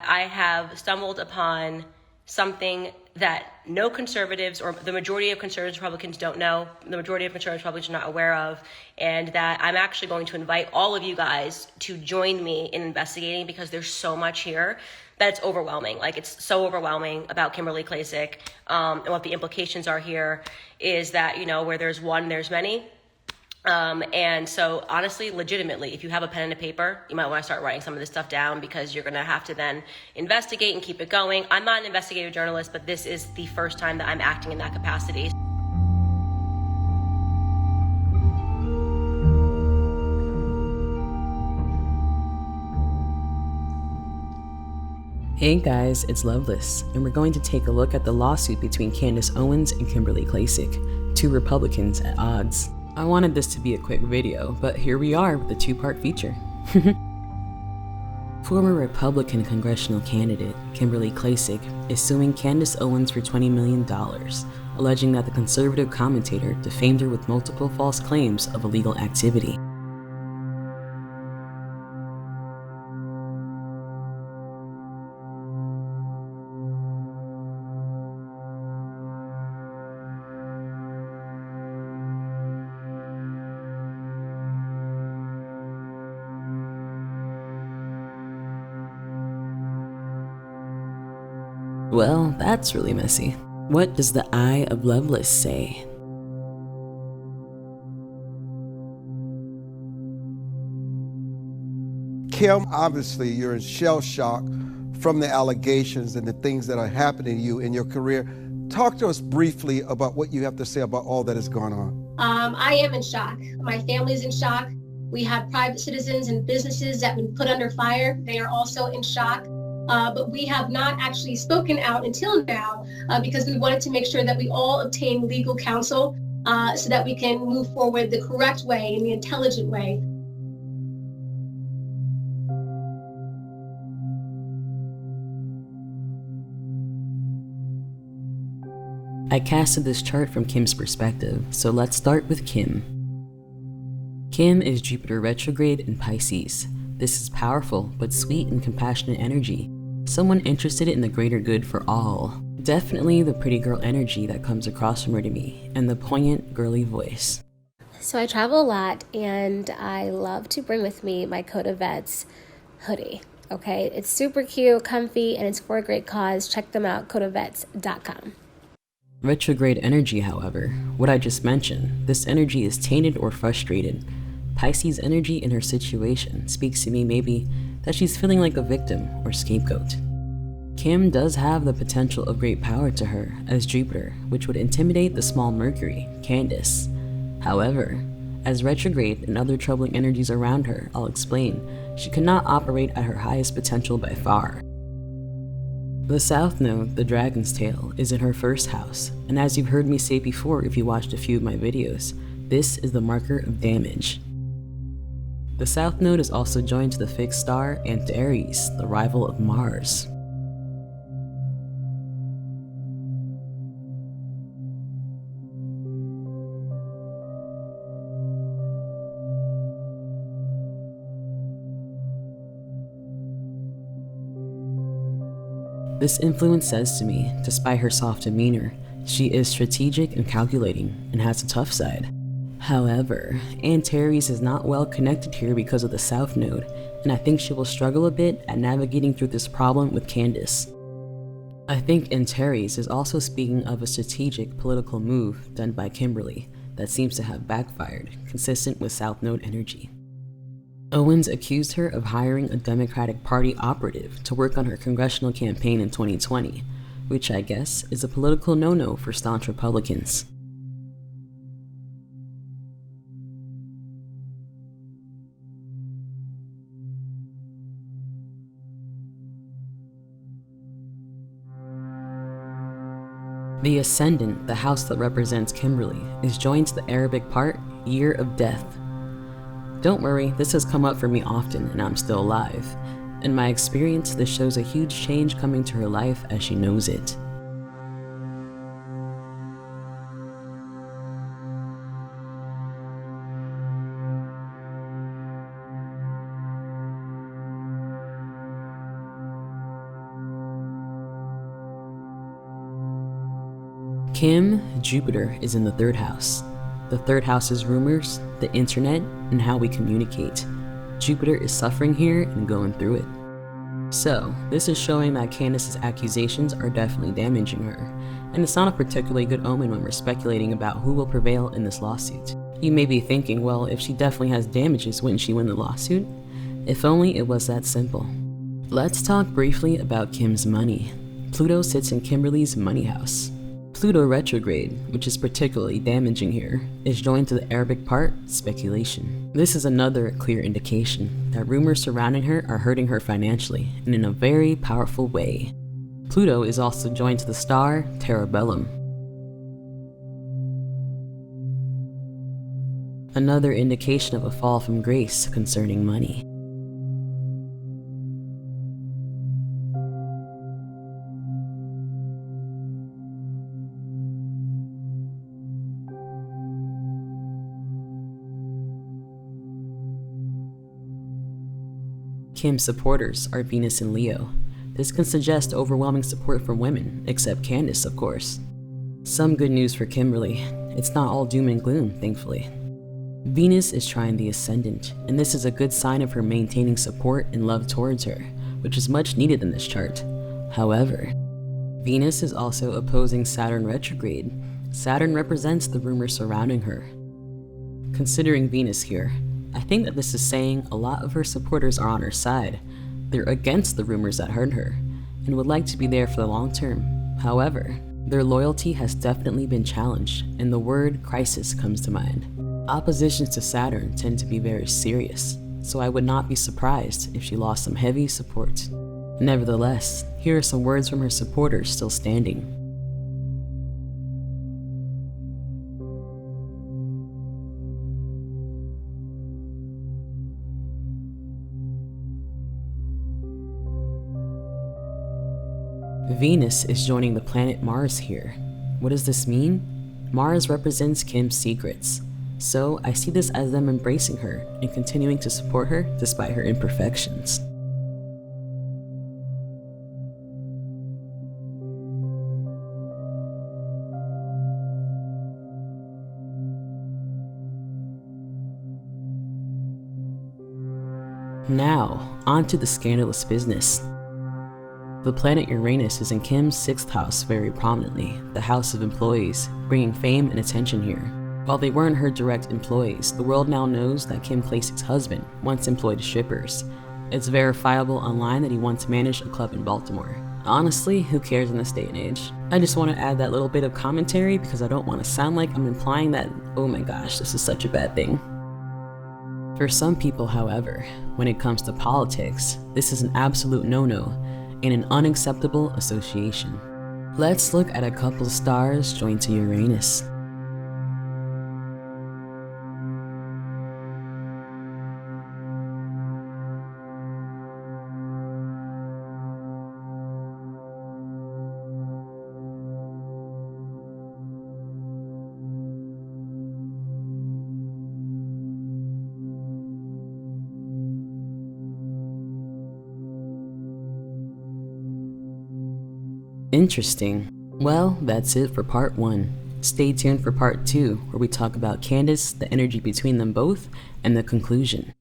I have stumbled upon something that no conservatives, or the majority of conservative Republicans, don't know, the majority of conservative Republicans are not aware of, and that I'm actually going to invite all of you guys to join me in investigating, because there's so much here that it's overwhelming. Like, it's so overwhelming about Kimberly Klacik, and what the implications are here is that, where there's one, there's many. And so honestly, legitimately, if you have a pen and a paper, you might want to start writing some of this stuff down, because you're going to have to then investigate and keep it going. I'm not an investigative journalist, but this is the first time that I'm acting in that capacity. Hey guys, it's Loveless, and we're going to take a look at the lawsuit between Candace Owens and Kimberly Klacik, two Republicans at odds. I wanted this to be a quick video, but here we are with a two-part feature. Former Republican congressional candidate Kimberly Klacik is suing Candace Owens for $20 million, alleging that the conservative commentator defamed her with multiple false claims of illegal activity. Well, that's really messy. What does the Eye of Loveless say? Kim, obviously you're in shell shock from the allegations and the things that are happening to you in your career. Talk to us briefly about what you have to say about all that has gone on. I am in shock. My family's in shock. We have private citizens and businesses that have been put under fire. They are also in shock. But we have not actually spoken out until now because we wanted to make sure that we all obtain legal counsel so that we can move forward the correct way, in the intelligent way. I casted this chart from Kim's perspective, so let's start with Kim. Kim is Jupiter retrograde in Pisces. This is powerful but sweet and compassionate energy, someone interested in the greater good for all. Definitely the pretty girl energy that comes across from her to me, and the poignant girly voice. So I travel a lot, and I love to bring with me my Coda Vets hoodie. Okay, it's super cute, comfy, and it's for a great cause. Check them out, codavets.com. Retrograde energy, however, what I just mentioned, this energy is tainted or frustrated. Pisces energy in her situation speaks to me maybe that she's feeling like a victim or scapegoat. Kim does have the potential of great power to her as Jupiter, which would intimidate the small Mercury, Candace. However, as retrograde and other troubling energies around her, I'll explain, she cannot operate at her highest potential by far. The South Node, the Dragon's Tail, is in her first house, and as you've heard me say before if you watched a few of my videos, this is the marker of damage. The South Node is also joined to the fixed star Antares, the rival of Mars. This influence says to me, despite her soft demeanor, she is strategic and calculating and has a tough side. However, Antares is not well connected here because of the South Node, and I think she will struggle a bit at navigating through this problem with Candace. I think Antares is also speaking of a strategic political move done by Kimberly that seems to have backfired, consistent with South Node energy. Owens accused her of hiring a Democratic Party operative to work on her congressional campaign in 2020, which I guess is a political no-no for staunch Republicans. The Ascendant, the house that represents Kimberly, is joined to the Arabic part, Year of Death. Don't worry, this has come up for me often and I'm still alive. In my experience, this shows a huge change coming to her life as she knows it. Kim, Jupiter is in the third house. The third house is rumors, the internet, and how we communicate. Jupiter is suffering here and going through it. So, this is showing that Candace's accusations are definitely damaging her, and it's not a particularly good omen when we're speculating about who will prevail in this lawsuit. You may be thinking, well, if she definitely has damages, wouldn't she win the lawsuit? If only it was that simple. Let's talk briefly about Kim's money. Pluto sits in Kimberly's money house. Pluto retrograde, which is particularly damaging here, is joined to the Arabic part, speculation. This is another clear indication that rumors surrounding her are hurting her financially and in a very powerful way. Pluto is also joined to the star, Terabellum. Another indication of a fall from grace concerning money. Kim's supporters are Venus and Leo. This can suggest overwhelming support from women, except Candace, of course. Some good news for Kimberly. It's not all doom and gloom, thankfully. Venus is trying the Ascendant, and this is a good sign of her maintaining support and love towards her, which is much needed in this chart. However, Venus is also opposing Saturn retrograde. Saturn represents the rumors surrounding her. Considering Venus here, I think that this is saying a lot of her supporters are on her side. They're against the rumors that hurt her, and would like to be there for the long term. However, their loyalty has definitely been challenged, and the word crisis comes to mind. Oppositions to Saturn tend to be very serious, so I would not be surprised if she lost some heavy support. Nevertheless, here are some words from her supporters still standing. Venus is joining the planet Mars here. What does this mean? Mars represents Kim's secrets, so I see this as them embracing her and continuing to support her despite her imperfections. Now, on to the scandalous business. The planet Uranus is in Kim's 6th house very prominently, the house of employees, bringing fame and attention here. While they weren't her direct employees, the world now knows that Kim Klacik's husband once employed strippers. It's verifiable online that he once managed a club in Baltimore. Honestly, who cares in this day and age? I just want to add that little bit of commentary because I don't want to sound like I'm implying that, oh my gosh, this is such a bad thing. For some people, however, when it comes to politics, this is an absolute no-no and an unacceptable association. Let's look at a couple stars joined to Uranus. Interesting. Well, that's it for part 1. Stay tuned for part 2, where we talk about Candace, the energy between them both, and the conclusion.